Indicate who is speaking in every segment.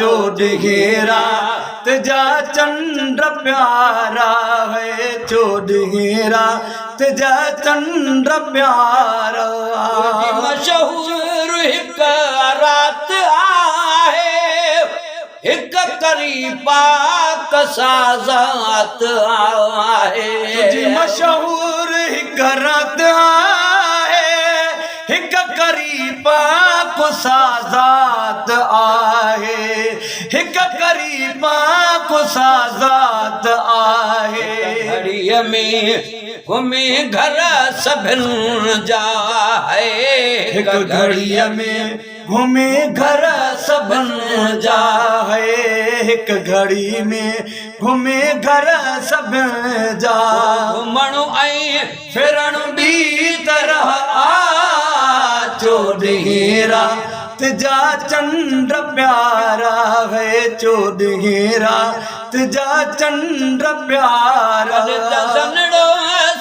Speaker 1: चौदह रात जा चंद्र प्यारा है, 14 रात जा चंद्र प्यारा।
Speaker 2: मशहूर हिक रात आहे, हिक करी पाक साज़ात आहे।
Speaker 1: मशहूर हिक रात आहे, हिक करी पाक साज़ात आहे, हिक करी पाक साज़ात आहे।
Speaker 2: घड़ीअ में घुमे घर सभिनि जा है,
Speaker 1: हिक घड़ीअ में घुमे घर सभिनि जा है, हिक घड़ी में घुमे घर सभिनि जा।
Speaker 2: घुमण ऐं फिरण
Speaker 1: बी तरह आ 14 रात जा चंद्र प्यारा है, 14 रात जा चंद्र प्यारा।
Speaker 2: सनड़ो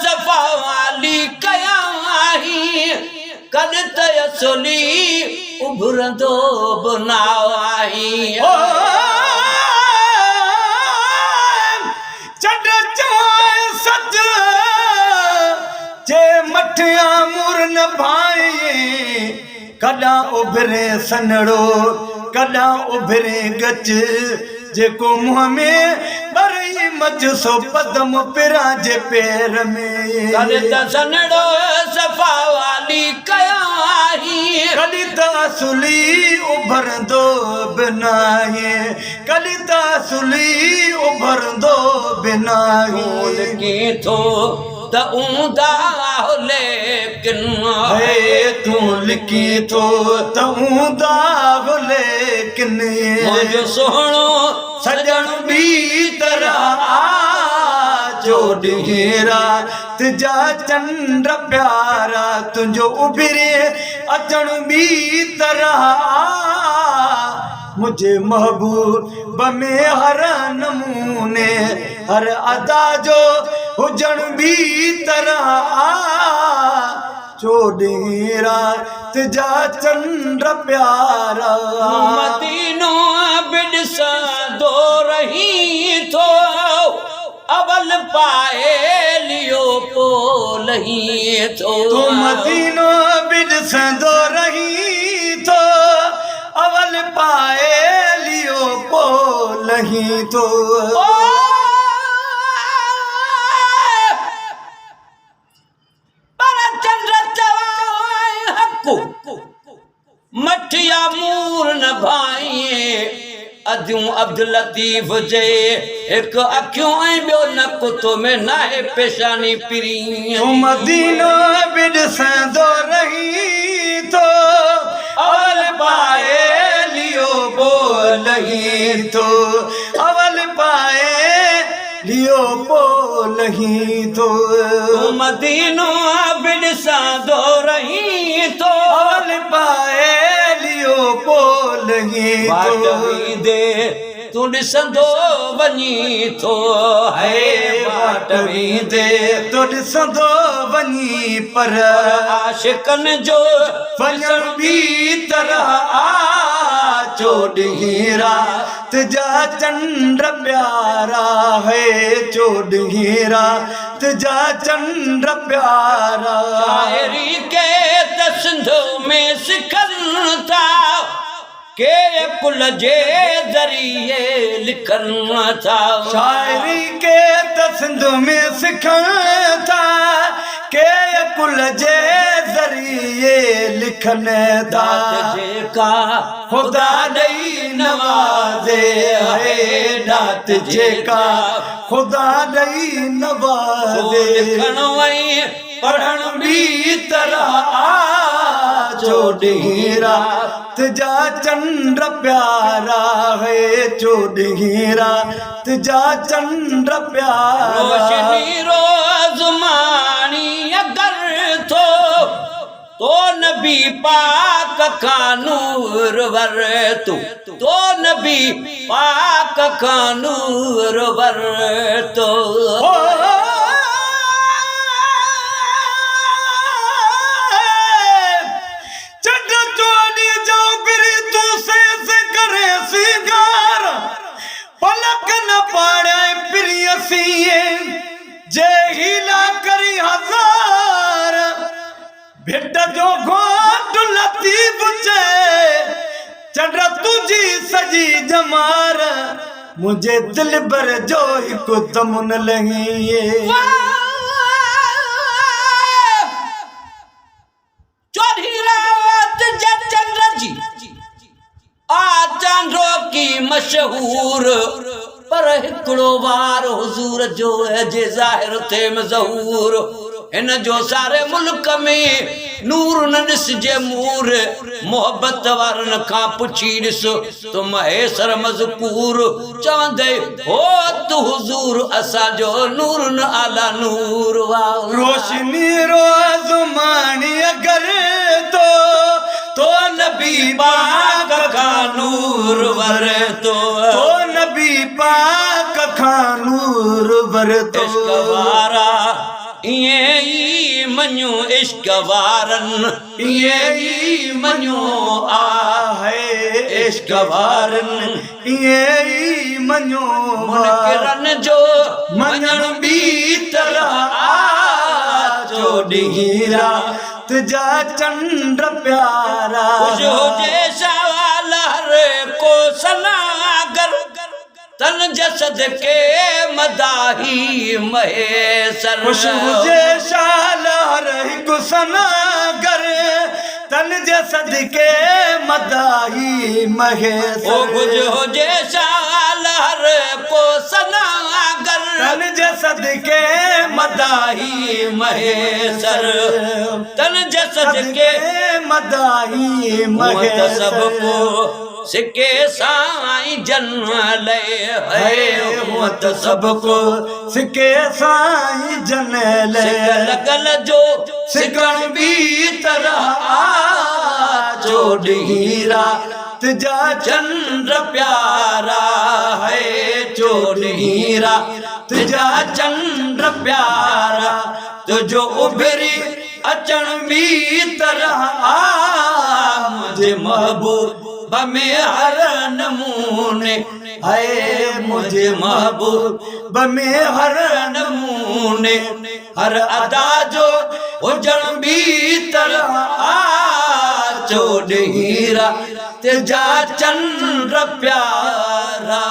Speaker 2: सफ़ा वाली कयाही, कद तयसुली उभरंदो बनावाही।
Speaker 1: चढ़ चाय सच जे मठिया मुरन भाई, कदा उभरे सनड़ो कदा उभरे गच, जेको मुँह में भरई मच सो पदम पिरा जे पैर में।
Speaker 2: कद सनड़ो सफ़ा वाली कयाही,
Speaker 1: कदी तासुली उभरंदो बिनाए, कदी तासुली उभरंदो बिनाए।
Speaker 2: की थो त ऊंदा लेकिन
Speaker 1: है तू लिखी थो त ऊंदा लेकिन,
Speaker 2: मुझो सोहणो
Speaker 1: सजन बी तरह आ 14 रात जा चंद्र प्यारा, तुंहिंजो उभिरे अचण बी तरह आ। मुझे महबूब में हर नमूने हर अदा जो हुजण बी तरह आ 14 रात जा चंद्र प्यारा।
Speaker 2: मदीनो बिड़सा दो रही थो, अवल पाए लियो पोलही थो।
Speaker 1: तू मदीनो बिड़सा दो रही थो, अवल पाए लियो पोलही थो।
Speaker 2: मठिया मूर न भाई, अदियूं अब्दुल लतीफ़ जे एक अखियूं ऐं ॿियो नक तो में नाहे पेशानी पिरी।
Speaker 1: मदीनो बिड़संदो रही थो, अवल पाए लियो पोलही थो, अवल पाए लियो पोलही थो।
Speaker 2: मदीनो बिड़संदो रही थो,
Speaker 1: अवल पाए लियो पोलही थो।
Speaker 2: दे तू ॾिसंदो वञी थो है, बाट
Speaker 1: दे तो ॾिसंदो वञी पर
Speaker 2: आशिकन जो
Speaker 1: वञण बी तरह आ 14 रात जा चंद्र प्यारा है, 14 रात जा चंद्र प्यारा।
Speaker 2: शायरी के तसंदो में सिखन था, के कुल जे जरिए लिखन था।
Speaker 1: शायरी के तसंद में सिखन था, के कुल जे जरिए लिखन था।
Speaker 2: जेका
Speaker 1: खुदा दई नवाज़े है, दात जेका खुदा दई नवाज़े।
Speaker 2: लिखण वई
Speaker 1: पढ़ण बी तरह आ 14 रात जा चंद्र प्यारा है, 14 रात जा चंद्र प्यारा।
Speaker 2: रोशनी रोज मानी अगर तो नबी पाक का नूर वर तो नबी पाक का नूर वर तो।
Speaker 1: चंद्र चोरी जाओ फिर तू से करे सीगा भेट जो घोट लतीफ चे चंड तुझी सजी जमार मुझे दिल भर जो हिकु तमुन लही
Speaker 2: चौधी रात चंद्र जी आ चंद्रो की मशहूर पर हिकड़ो वार हुजूर जो है जे ज़ाहिर थे ज़हूर इन जो सारे मुल्क में नूर न ॾिसजे मूर मोहब्बत वारन खां पुछी ॾिस तो महेसर मज़कूर चवंदे हो तू हुजूर असांजो नूर न आला नूर वाह
Speaker 1: रोशनी रोज़ मानी अगर तो नबी पाक
Speaker 2: का नूर वर तो
Speaker 1: नबी पाक का नूर वर तो
Speaker 2: इश्क वारा ये ई मन्यो इश्क वारन
Speaker 1: ये ई मन्यो आहे इश्क वारन ये ई मन्यो
Speaker 2: मुनकिरन जो
Speaker 1: मञण बि तरह जो ॾींरा तुझा चंड प्यारा
Speaker 2: जो जे सवाल हर को सनागर तन जसद के मदाही महेसर
Speaker 1: खुशबू जे शाल हर हिकु सनागर तन जसद के मदाही महेसर
Speaker 2: ओ गुजो जे शाल हर को सनागर
Speaker 1: तन जसद के
Speaker 2: मदाही महेसर तन जसद के
Speaker 1: मदाही
Speaker 2: महेसर सबको सिके साई जन्म ले है
Speaker 1: मत सबको सिके साई जन ले
Speaker 2: लगल जो
Speaker 1: सिकण भी तरह चोडीरा तुझा चंद्र प्यारा है चोडीरा तुझा चंद्र प्यारा तुझो उभरी अचण भी तरह मुझे महबूब में हर नमूने है मुझे महबूब में हर नमूने हर अदा जो हुजण भी तरह चोडीरा तुझा चंद्र प्यारा